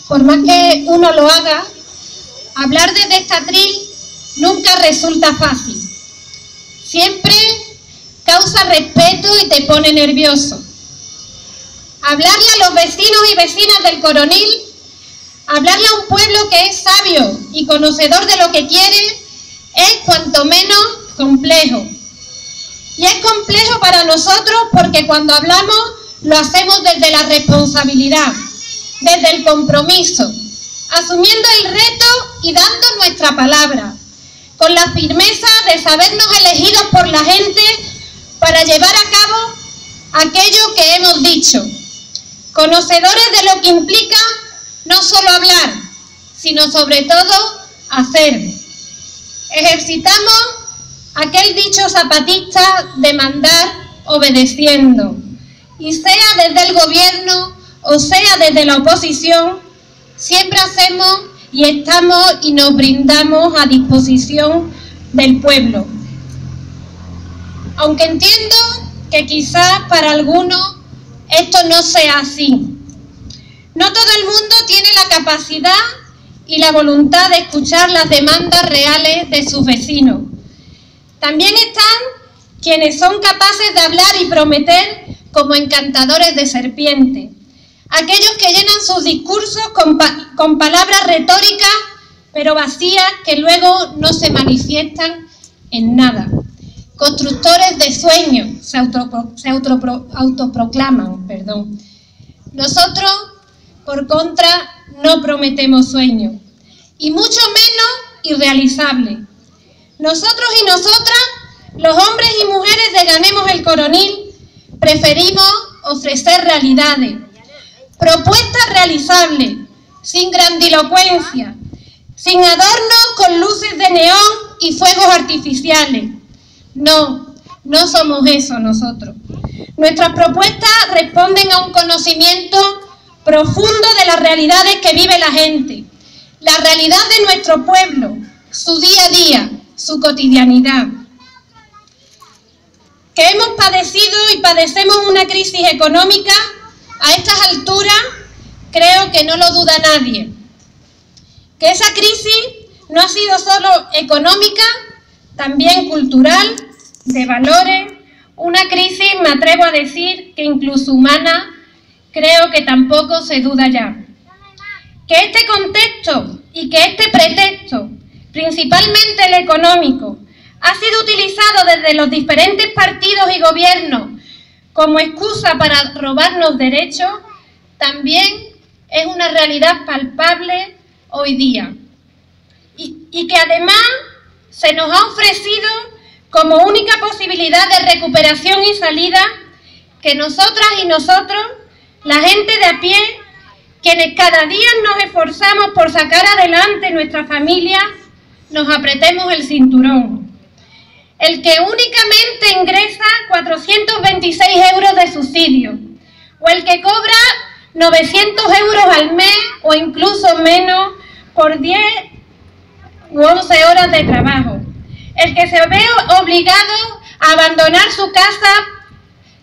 Por más que uno lo haga, hablar desde este atril nunca resulta fácil. Siempre causa respeto y te pone nervioso. Hablarle a los vecinos y vecinas del Coronil, hablarle a un pueblo que es sabio y conocedor de lo que quiere, es cuanto menos complejo. Y es complejo para nosotros porque cuando hablamos lo hacemos desde la responsabilidad, desde el compromiso, asumiendo el reto y dando nuestra palabra, con la firmeza de sabernos elegidos por la gente para llevar a cabo aquello que hemos dicho, conocedores de lo que implica no solo hablar, sino sobre todo hacer. Ejercitamos aquel dicho zapatista de mandar obedeciendo, y sea desde el gobierno o sea desde la oposición, siempre hacemos y estamos y nos brindamos a disposición del pueblo. Aunque entiendo que quizás para algunos esto no sea así. No todo el mundo tiene la capacidad y la voluntad de escuchar las demandas reales de sus vecinos. También están quienes son capaces de hablar y prometer como encantadores de serpiente. Aquellos que llenan sus discursos con palabras retóricas, pero vacías, que luego no se manifiestan en nada. Constructores de sueños, se autoproclaman. Nosotros, por contra, no prometemos sueños, y mucho menos irrealizables. Nosotros y nosotras, los hombres y mujeres de Ganemos el Coronil, preferimos ofrecer realidades, propuestas realizables, sin grandilocuencia, sin adornos con luces de neón y fuegos artificiales. No, no somos eso nosotros. Nuestras propuestas responden a un conocimiento profundo de las realidades que vive la gente, la realidad de nuestro pueblo, su día a día, su cotidianidad. Que hemos padecido y padecemos una crisis económica, a estas alturas creo que no lo duda nadie. Que esa crisis no ha sido solo económica, también cultural, de valores, una crisis, me atrevo a decir, que incluso humana, creo que tampoco se duda ya. Que este contexto y que este pretexto, principalmente el económico, ha sido utilizado desde los diferentes partidos y gobiernos como excusa para robarnos derechos, también es una realidad palpable hoy día. Y que además se nos ha ofrecido como única posibilidad de recuperación y salida que nosotras y nosotros, la gente de a pie, quienes cada día nos esforzamos por sacar adelante nuestra familia, nos apretemos el cinturón. El que únicamente ingresa 426 euros de subsidio, o el que cobra 900 euros al mes o incluso menos por 10 u 11 horas de trabajo. El que se ve obligado a abandonar su casa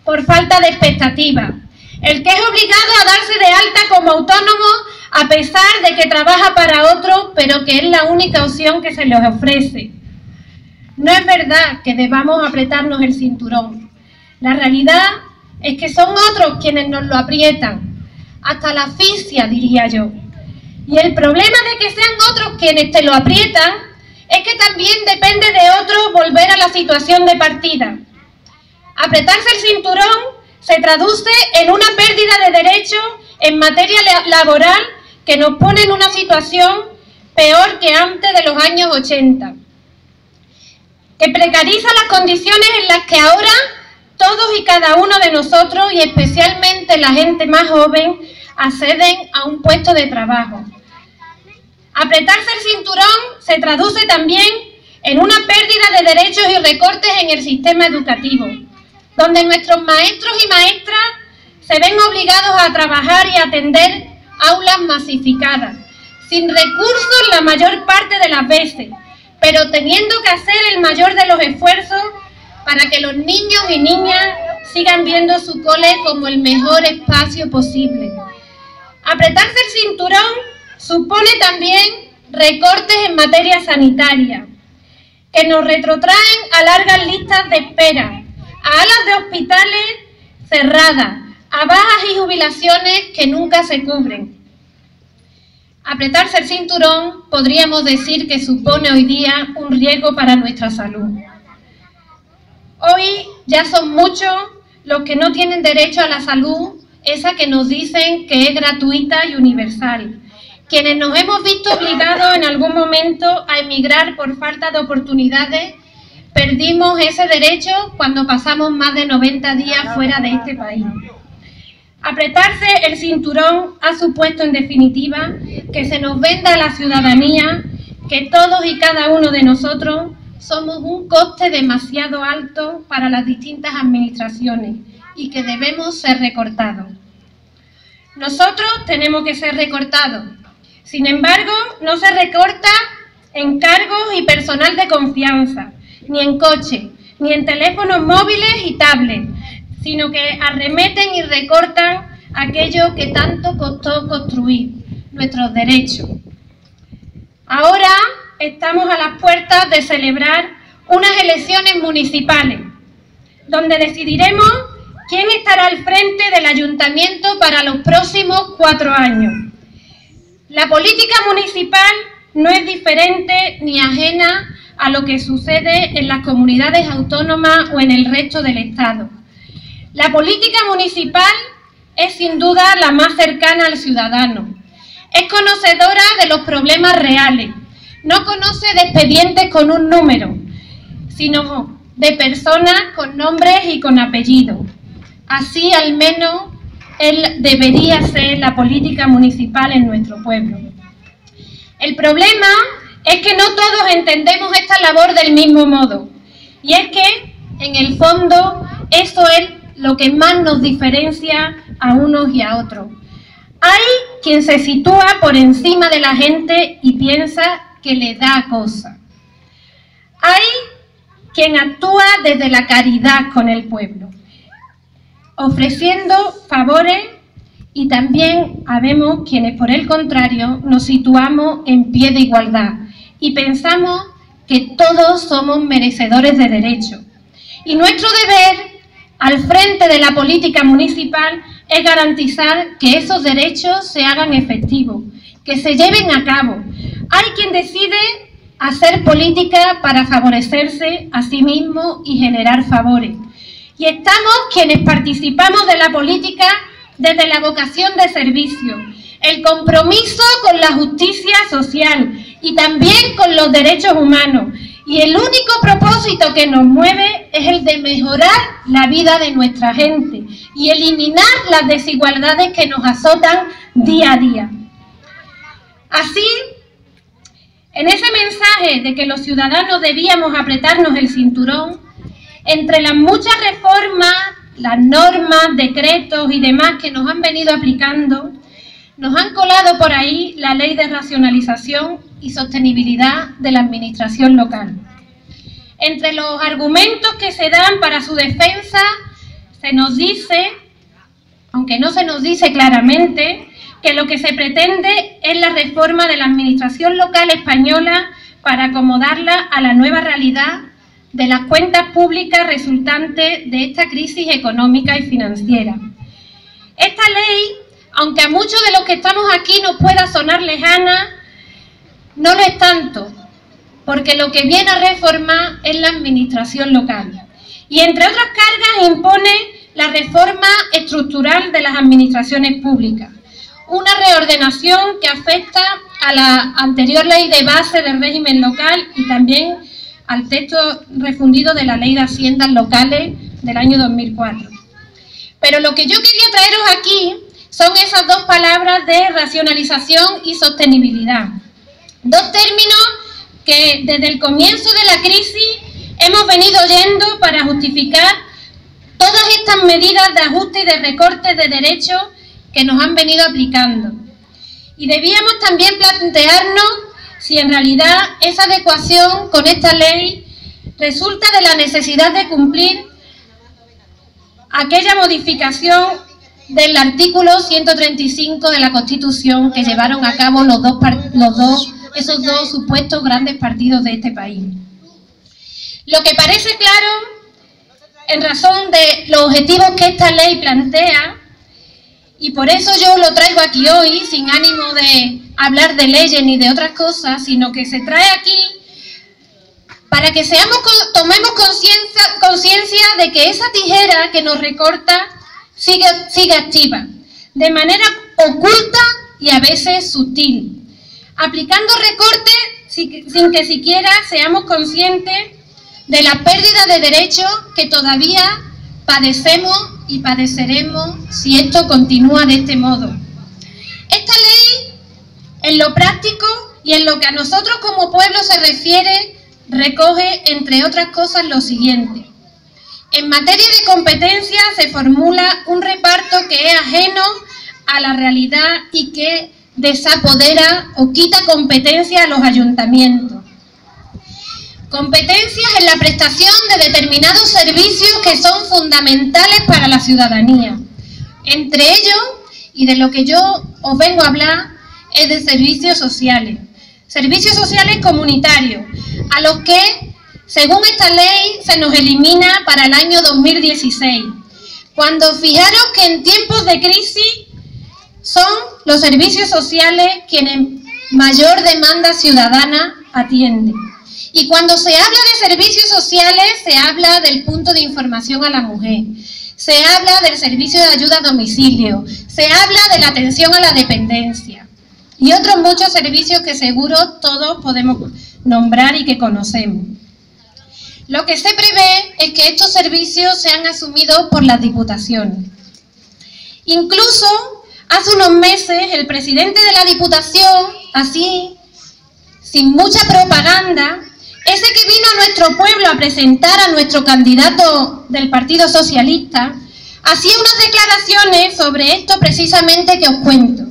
por falta de expectativa. El que es obligado a darse de alta como autónomo a pesar de que trabaja para otro, pero que es la única opción que se les ofrece. No es verdad que debamos apretarnos el cinturón. La realidad es que son otros quienes nos lo aprietan, hasta la asfixia, diría yo. Y el problema de que sean otros quienes te lo aprietan es que también depende de otros volver a la situación de partida. Apretarse el cinturón se traduce en una pérdida de derechos en materia laboral que nos pone en una situación peor que antes de los años 80. Que precariza las condiciones en las que ahora todos y cada uno de nosotros, y especialmente la gente más joven, acceden a un puesto de trabajo. Apretarse el cinturón se traduce también en una pérdida de derechos y recortes en el sistema educativo, donde nuestros maestros y maestras se ven obligados a trabajar y atender aulas masificadas, sin recursos la mayor parte de las veces, pero teniendo que hacer el mayor de los esfuerzos para que los niños y niñas sigan viendo su cole como el mejor espacio posible. Apretarse el cinturón supone también recortes en materia sanitaria, que nos retrotraen a largas listas de espera, a alas de hospitales cerradas, a bajas y jubilaciones que nunca se cubren. Apretarse el cinturón podríamos decir que supone hoy día un riesgo para nuestra salud. Hoy ya son muchos los que no tienen derecho a la salud, esa que nos dicen que es gratuita y universal. Quienes nos hemos visto obligados en algún momento a emigrar por falta de oportunidades, perdimos ese derecho cuando pasamos más de 90 días fuera de este país. Apretarse el cinturón ha supuesto, en definitiva, que se nos venda a la ciudadanía que todos y cada uno de nosotros somos un coste demasiado alto para las distintas administraciones y que debemos ser recortados. Nosotros tenemos que ser recortados. Sin embargo, no se recorta en cargos y personal de confianza, ni en coches, ni en teléfonos móviles y tablets, sino que arremeten y recortan aquello que tanto costó construir, nuestros derechos. Ahora estamos a las puertas de celebrar unas elecciones municipales, donde decidiremos quién estará al frente del ayuntamiento para los próximos 4 años. La política municipal no es diferente ni ajena a lo que sucede en las comunidades autónomas o en el resto del Estado. La política municipal es sin duda la más cercana al ciudadano. Es conocedora de los problemas reales. No conoce de expedientes con un número, sino de personas con nombres y con apellidos. Así al menos debería ser la política municipal en nuestro pueblo. El problema es que no todos entendemos esta labor del mismo modo. Y es que, en el fondo, eso es lo que más nos diferencia a unos y a otros. Hay quien se sitúa por encima de la gente y piensa que le da cosa. Hay quien actúa desde la caridad con el pueblo, ofreciendo favores, y también habemos quienes, por el contrario, nos situamos en pie de igualdad y pensamos que todos somos merecedores de derechos. Y nuestro deber, al frente de la política municipal, es garantizar que esos derechos se hagan efectivos, que se lleven a cabo. Hay quien decide hacer política para favorecerse a sí mismo y generar favores. Y estamos quienes participamos de la política desde la vocación de servicio, el compromiso con la justicia social y también con los derechos humanos. Y el único propósito que nos mueve es el de mejorar la vida de nuestra gente y eliminar las desigualdades que nos azotan día a día. Así, en ese mensaje de que los ciudadanos debíamos apretarnos el cinturón, entre las muchas reformas, las normas, decretos y demás que nos han venido aplicando, nos han colado por ahí la Ley de Racionalización y Sostenibilidad de la Administración Local. Entre los argumentos que se dan para su defensa, se nos dice, aunque no se nos dice claramente, que lo que se pretende es la reforma de la Administración Local española para acomodarla a la nueva realidad de las cuentas públicas resultantes de esta crisis económica y financiera. Esta ley, aunque a muchos de los que estamos aquí nos pueda sonar lejana, no lo es tanto, porque lo que viene a reformar es la administración local. Y entre otras cargas impone la reforma estructural de las administraciones públicas, una reordenación que afecta a la anterior ley de base del régimen local y también al texto refundido de la Ley de Haciendas Locales del año 2004. Pero lo que yo quería traeros aquí son esas dos palabras de racionalización y sostenibilidad. Dos términos que desde el comienzo de la crisis hemos venido oyendo para justificar todas estas medidas de ajuste y de recortes de derechos que nos han venido aplicando. Y debíamos también plantearnos si en realidad esa adecuación con esta ley resulta de la necesidad de cumplir aquella modificación del artículo 135 de la Constitución que llevaron a cabo esos dos supuestos grandes partidos de este país. Lo que parece claro, en razón de los objetivos que esta ley plantea, y por eso yo lo traigo aquí hoy, sin ánimo de hablar de leyes ni de otras cosas, sino que se trae aquí para que tomemos conciencia de que esa tijera que nos recorta sigue activa, de manera oculta y a veces sutil, aplicando recortes sin que siquiera seamos conscientes de la pérdida de derechos que todavía padecemos y padeceremos si esto continúa de este modo. Esta ley, en lo práctico y en lo que a nosotros como pueblo se refiere, recoge, entre otras cosas, lo siguiente. En materia de competencia se formula un reparto que es ajeno a la realidad y que desapodera o quita competencia a los ayuntamientos. Competencias en la prestación de determinados servicios que son fundamentales para la ciudadanía. Entre ellos, y de lo que yo os vengo a hablar, es de servicios sociales comunitarios, a los que, según esta ley, se nos elimina para el año 2016, cuando fijaros que en tiempos de crisis son los servicios sociales quienes mayor demanda ciudadana atienden. Y cuando se habla de servicios sociales, se habla del punto de información a la mujer, se habla del servicio de ayuda a domicilio, se habla de la atención a la dependencia y otros muchos servicios que seguro todos podemos nombrar y que conocemos. Lo que se prevé es que estos servicios sean asumidos por las diputaciones. Incluso hace unos meses el presidente de la Diputación, así, sin mucha propaganda, ese que vino a nuestro pueblo a presentar a nuestro candidato del Partido Socialista, hacía unas declaraciones sobre esto precisamente que os cuento,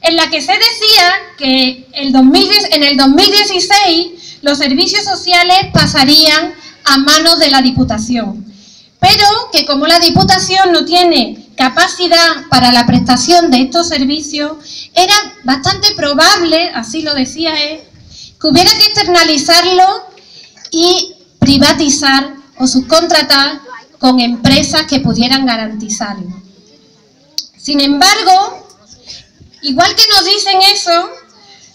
en la que se decía que en el 2016 los servicios sociales pasarían a manos de la Diputación, pero que como la Diputación no tiene capacidad para la prestación de estos servicios, era bastante probable, así lo decía él, que hubiera que externalizarlo y privatizar o subcontratar con empresas que pudieran garantizarlo. Sin embargo, igual que nos dicen eso,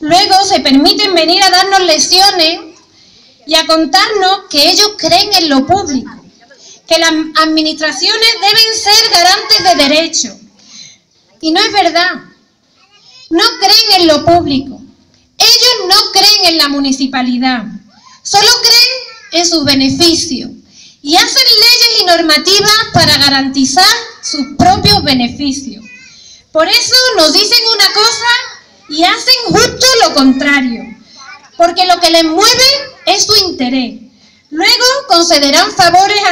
luego se permiten venir a darnos lecciones y a contarnos que ellos creen en lo público, que las administraciones deben ser garantes de derechos. Y no es verdad. No creen en lo público. Ellos no creen en la municipalidad, solo creen en sus beneficios y hacen leyes y normativas para garantizar sus propios beneficios. Por eso nos dicen una cosa y hacen justo lo contrario, porque lo que les mueve es su interés. Luego concederán favores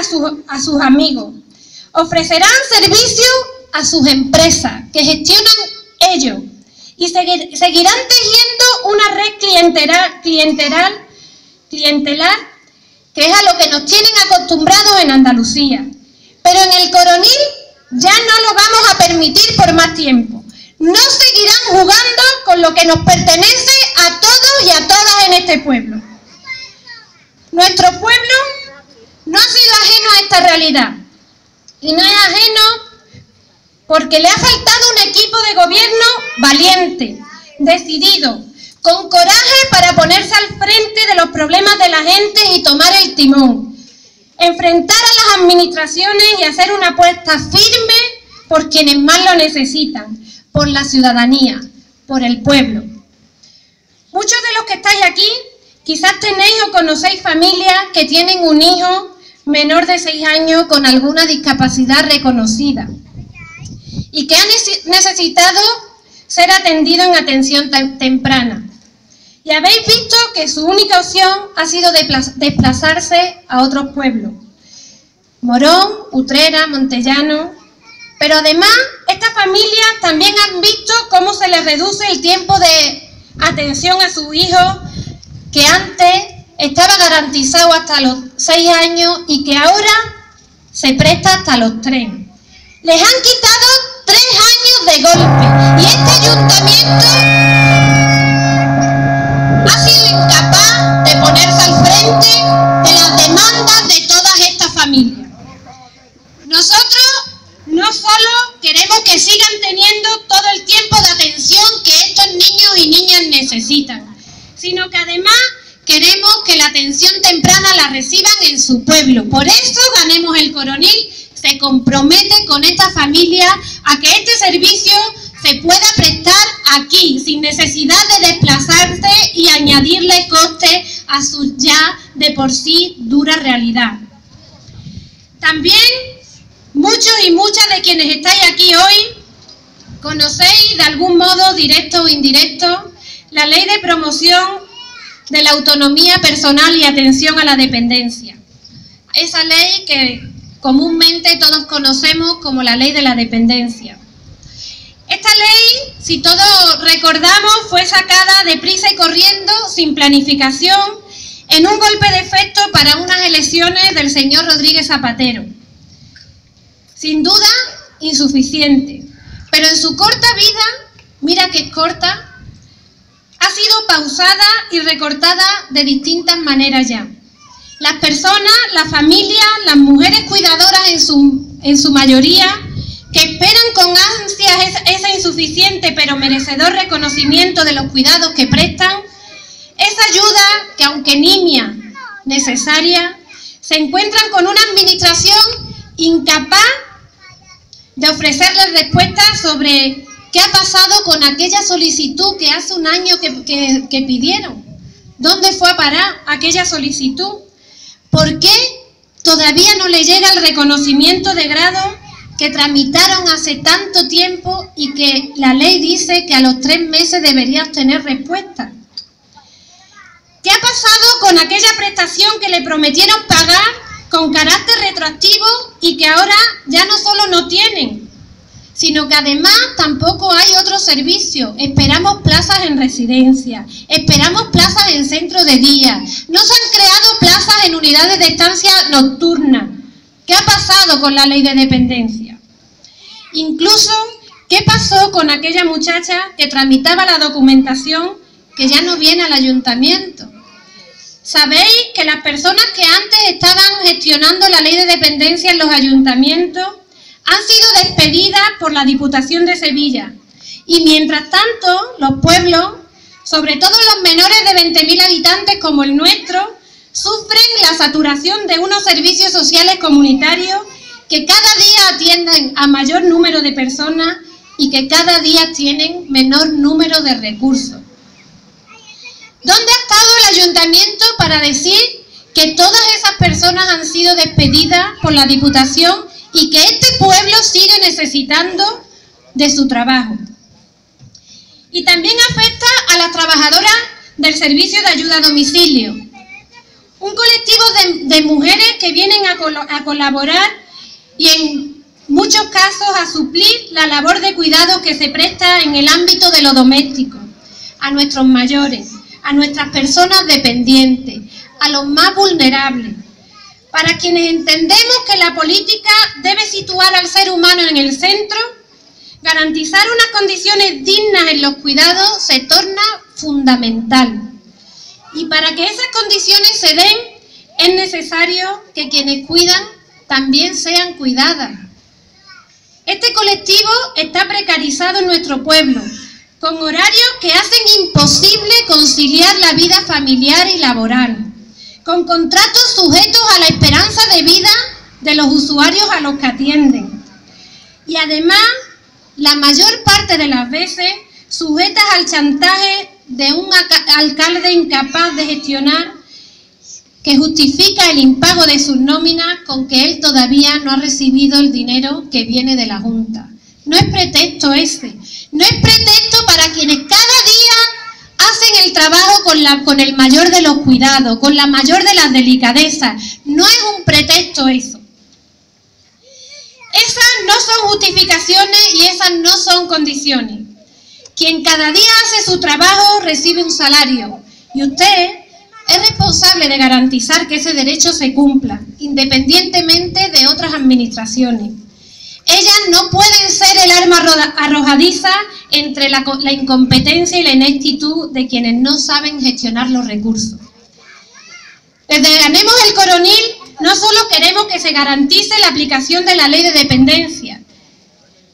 a sus amigos, ofrecerán servicios a sus empresas que gestionan ellos, y seguirán tejiendo una red clientelar que es a lo que nos tienen acostumbrados en Andalucía. Pero en el Coronil ya no lo vamos a permitir por más tiempo. No seguirán jugando con lo que nos pertenece a todos y a todas en este pueblo. Nuestro pueblo no ha sido ajeno a esta realidad. Y no es ajeno porque le ha faltado un equipo de gobierno valiente, decidido, con coraje para ponerse al frente de los problemas de la gente y tomar el timón, enfrentar a las administraciones y hacer una apuesta firme por quienes más lo necesitan, por la ciudadanía, por el pueblo. Muchos de los que estáis aquí quizás tenéis o conocéis familias que tienen un hijo menor de 6 años con alguna discapacidad reconocida y que ha necesitado ser atendido en atención temprana. Y habéis visto que su única opción ha sido desplazarse a otros pueblos, Morón, Utrera, Montellano. Pero además, estas familias también han visto cómo se les reduce el tiempo de atención a su hijo, que antes estaba garantizado hasta los 6 años y que ahora se presta hasta los 3. Les han quitado 3 de golpe. Y este ayuntamiento ha sido incapaz de ponerse al frente de las demandas de todas estas familias. Nosotros no solo queremos que sigan teniendo todo el tiempo de atención que estos niños y niñas necesitan, sino que además queremos que la atención temprana la reciban en su pueblo. Por eso Ganemos el Coronil se compromete con esta familia a que este servicio se pueda prestar aquí, sin necesidad de desplazarse y añadirle coste a su ya de por sí dura realidad. También muchos y muchas de quienes estáis aquí hoy conocéis de algún modo, directo o indirecto, la Ley de Promoción de la Autonomía Personal y Atención a la Dependencia. Esa ley que comúnmente todos conocemos como la Ley de la Dependencia. Esta ley, si todos recordamos, fue sacada deprisa y corriendo, sin planificación, en un golpe de efecto para unas elecciones del señor Rodríguez Zapatero. Sin duda, insuficiente, pero en su corta vida, mira que es corta, ha sido pausada y recortada de distintas maneras ya. Las personas, las familias, las mujeres cuidadoras en su mayoría, que esperan con ansias ese insuficiente pero merecedor reconocimiento de los cuidados que prestan, esa ayuda que aunque nimia, necesaria, se encuentran con una administración incapaz de ofrecerles respuestas sobre qué ha pasado con aquella solicitud que hace un año que pidieron. ¿Dónde fue a parar aquella solicitud? ¿Por qué todavía no le llega el reconocimiento de grado que tramitaron hace tanto tiempo y que la ley dice que a los 3 meses debería obtener respuesta? ¿Qué ha pasado con aquella prestación que le prometieron pagar con carácter retroactivo y que ahora ya no solo no tienen, sino que además tampoco hay otro servicio? Esperamos plazas en residencia, esperamos plazas en centro de día, no se han creado plazas en unidades de estancia nocturna. ¿Qué ha pasado con la ley de dependencia? Incluso, ¿qué pasó con aquella muchacha que tramitaba la documentación que ya no viene al ayuntamiento? ¿Sabéis que las personas que antes estaban gestionando la ley de dependencia en los ayuntamientos han sido despedidas por la Diputación de Sevilla? Y mientras tanto, los pueblos, sobre todo los menores de 20.000 habitantes como el nuestro, sufren la saturación de unos servicios sociales comunitarios que cada día atienden a mayor número de personas y que cada día tienen menor número de recursos. ¿Dónde ha estado el ayuntamiento para decir que todas esas personas han sido despedidas por la Diputación y que este pueblo sigue necesitando de su trabajo? Y también afecta a las trabajadoras del servicio de ayuda a domicilio, un colectivo de mujeres que vienen a colaborar y en muchos casos a suplir la labor de cuidado que se presta en el ámbito de lo doméstico, a nuestros mayores, a nuestras personas dependientes, a los más vulnerables, para quienes entendemos que la política debe situar al ser humano en el centro. Garantizar unas condiciones dignas en los cuidados se torna fundamental. Y para que esas condiciones se den, es necesario que quienes cuidan también sean cuidadas. Este colectivo está precarizado en nuestro pueblo, con horarios que hacen imposible conciliar la vida familiar y laboral, con contratos sujetos a la esperanza de vida de los usuarios a los que atienden. Y además, la mayor parte de las veces, sujetas al chantaje de un alcalde incapaz de gestionar, que justifica el impago de sus nóminas con que él todavía no ha recibido el dinero que viene de la Junta. No es pretexto ese, no es pretexto para quienes cada día hacen el trabajo con el mayor de los cuidados, con la mayor de las delicadezas. No es un pretexto eso. Esas no son justificaciones y esas no son condiciones. Quien cada día hace su trabajo recibe un salario y usted es responsable de garantizar que ese derecho se cumpla, independientemente de otras administraciones. Ellas no pueden ser el arma arrojadiza entre la incompetencia y la ineptitud de quienes no saben gestionar los recursos. Desde Ganemos el Coronil no solo queremos que se garantice la aplicación de la ley de dependencia,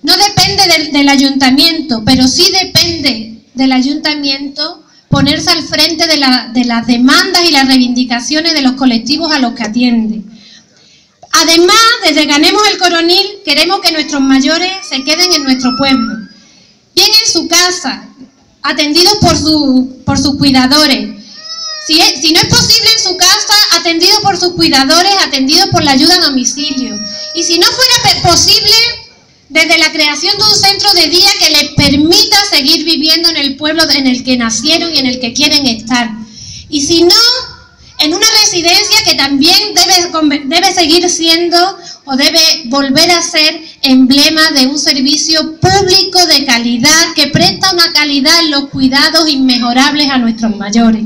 no depende del ayuntamiento, pero sí depende del ayuntamiento ponerse al frente de las demandas y las reivindicaciones de los colectivos a los que atiende. Además, desde Ganemos el Coronil queremos que nuestros mayores se queden en nuestro pueblo, bien en su casa, atendidos por sus cuidadores. Si no es posible en su casa, atendidos por sus cuidadores, atendidos por la ayuda a domicilio. Y si no fuera posible, desde la creación de un centro de día que les permita seguir viviendo en el pueblo en el que nacieron y en el que quieren estar. Y si no, en una residencia que también debe seguir siendo o debe volver a ser emblema de un servicio público de calidad que presta una calidad en los cuidados inmejorables a nuestros mayores.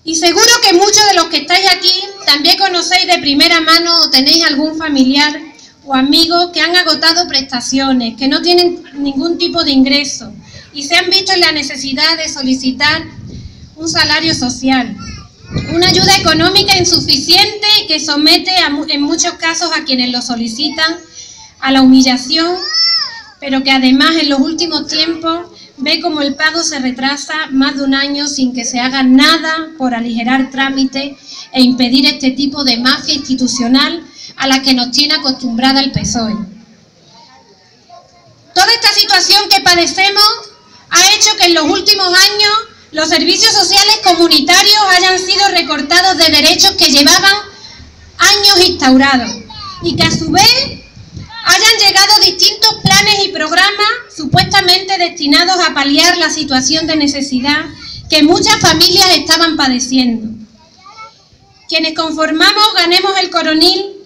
Y seguro que muchos de los que estáis aquí también conocéis de primera mano o tenéis algún familiar o amigo que han agotado prestaciones, que no tienen ningún tipo de ingreso y se han visto en la necesidad de solicitar un salario social, una ayuda económica insuficiente y que somete en muchos casos a quienes lo solicitan a la humillación, pero que además en los últimos tiempos ve como el pago se retrasa más de un año sin que se haga nada por aligerar trámites e impedir este tipo de mafia institucional a la que nos tiene acostumbrada el PSOE. Toda esta situación que padecemos ha hecho que en los últimos años los servicios sociales comunitarios hayan sido recortados de derechos que llevaban años instaurados y que a su vez hayan llegado distintos planes y programas supuestamente destinados a paliar la situación de necesidad que muchas familias estaban padeciendo. Quienes conformamos Ganemos el Coronil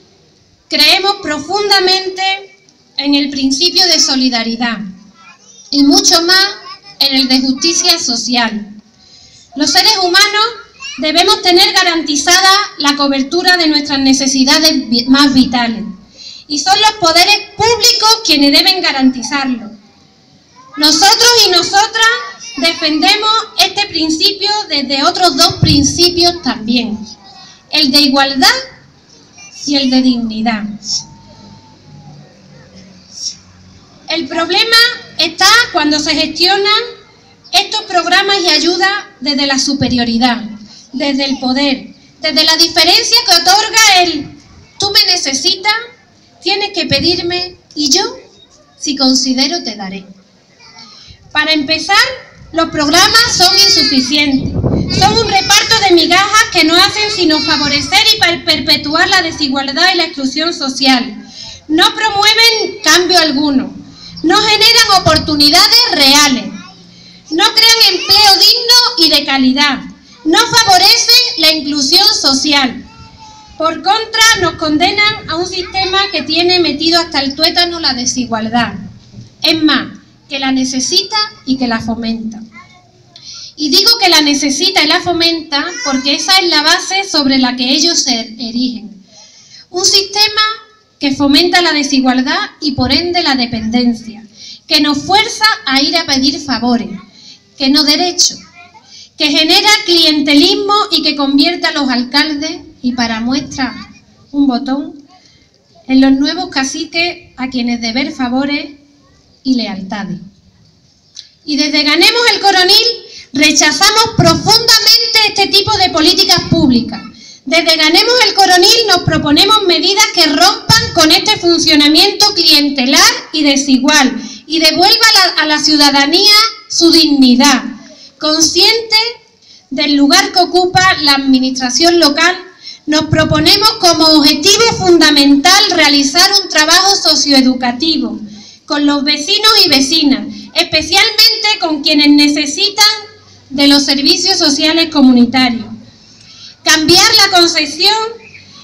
creemos profundamente en el principio de solidaridad y mucho más en el de justicia social. Los seres humanos debemos tener garantizada la cobertura de nuestras necesidades más vitales y son los poderes públicos quienes deben garantizarlo. Nosotros y nosotras defendemos este principio desde otros dos principios también, el de igualdad y el de dignidad. El problema está cuando se gestionan estos programas y ayudas desde la superioridad, desde el poder, desde la diferencia que otorga el tú me necesitas, tienes que pedirme y yo, si considero, te daré. Para empezar, los programas son insuficientes. Son un reparto de migajas que no hacen sino favorecer y perpetuar la desigualdad y la exclusión social. No promueven cambio alguno. No generan oportunidades reales. No crean empleo digno y de calidad. No favorecen la inclusión social. Por contra, nos condenan a un sistema que tiene metido hasta el tuétano la desigualdad. Es más, que la necesita y que la fomenta. Y digo que la necesita y la fomenta porque esa es la base sobre la que ellos se erigen. Un sistema que fomenta la desigualdad y por ende la dependencia, que nos fuerza a ir a pedir favores, que no derechos, que genera clientelismo y que convierte a los alcaldes, y para muestra un botón, en los nuevos caciques a quienes deber favores y lealtades. Y desde Ganemos el Coronil rechazamos profundamente este tipo de políticas públicas. Desde Ganemos el Coronil nos proponemos medidas que rompan con este funcionamiento clientelar y desigual y devuelva a la ciudadanía su dignidad. Consciente del lugar que ocupa la administración local, nos proponemos como objetivo fundamental realizar un trabajo socioeducativo con los vecinos y vecinas, especialmente con quienes necesitan de los servicios sociales comunitarios. Cambiar la concepción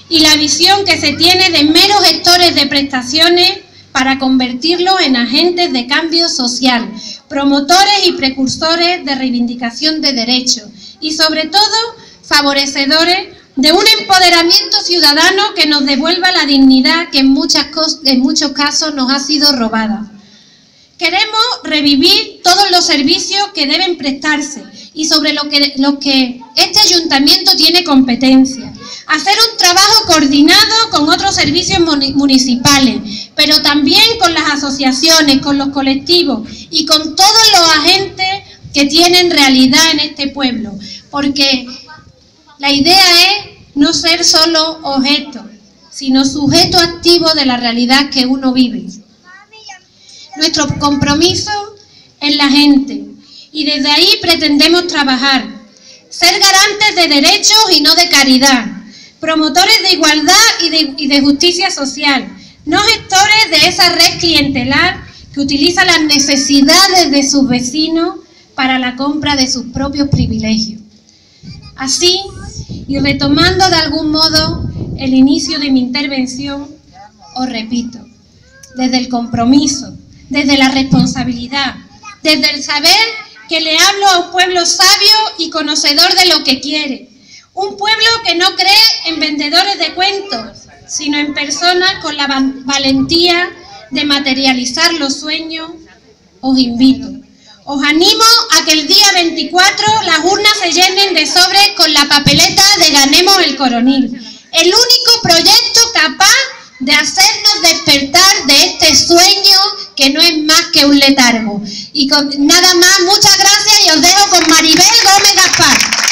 y la visión que se tiene de meros gestores de prestaciones para convertirlos en agentes de cambio social, promotores y precursores de reivindicación de derechos y sobre todo favorecedores de un empoderamiento ciudadano que nos devuelva la dignidad que en muchos casos nos ha sido robada. Queremos revivir todos los servicios que deben prestarse y sobre lo que este ayuntamiento tiene competencia. Hacer un trabajo coordinado con otros servicios municipales, pero también con las asociaciones, con los colectivos y con todos los agentes que tienen realidad en este pueblo, porque la idea es no ser solo objeto, sino sujeto activo de la realidad que uno vive. Nuestro compromiso es la gente y desde ahí pretendemos trabajar, ser garantes de derechos y no de caridad, promotores de igualdad y de justicia social, no gestores de esa red clientelar que utiliza las necesidades de sus vecinos para la compra de sus propios privilegios. Así, y retomando de algún modo el inicio de mi intervención, os repito, desde el compromiso, desde la responsabilidad, desde el saber que le hablo a un pueblo sabio y conocedor de lo que quiere, un pueblo que no cree en vendedores de cuentos, sino en personas con la valentía de materializar los sueños, os invito. Os animo a que el día 24 las urnas se llenen de sobres con la papeleta de Ganemos el Coronil, el único proyecto capaz de hacernos despertar de este sueño que no es más que un letargo. Y con nada más, muchas gracias y os dejo con Maribel Gómez Gaspar.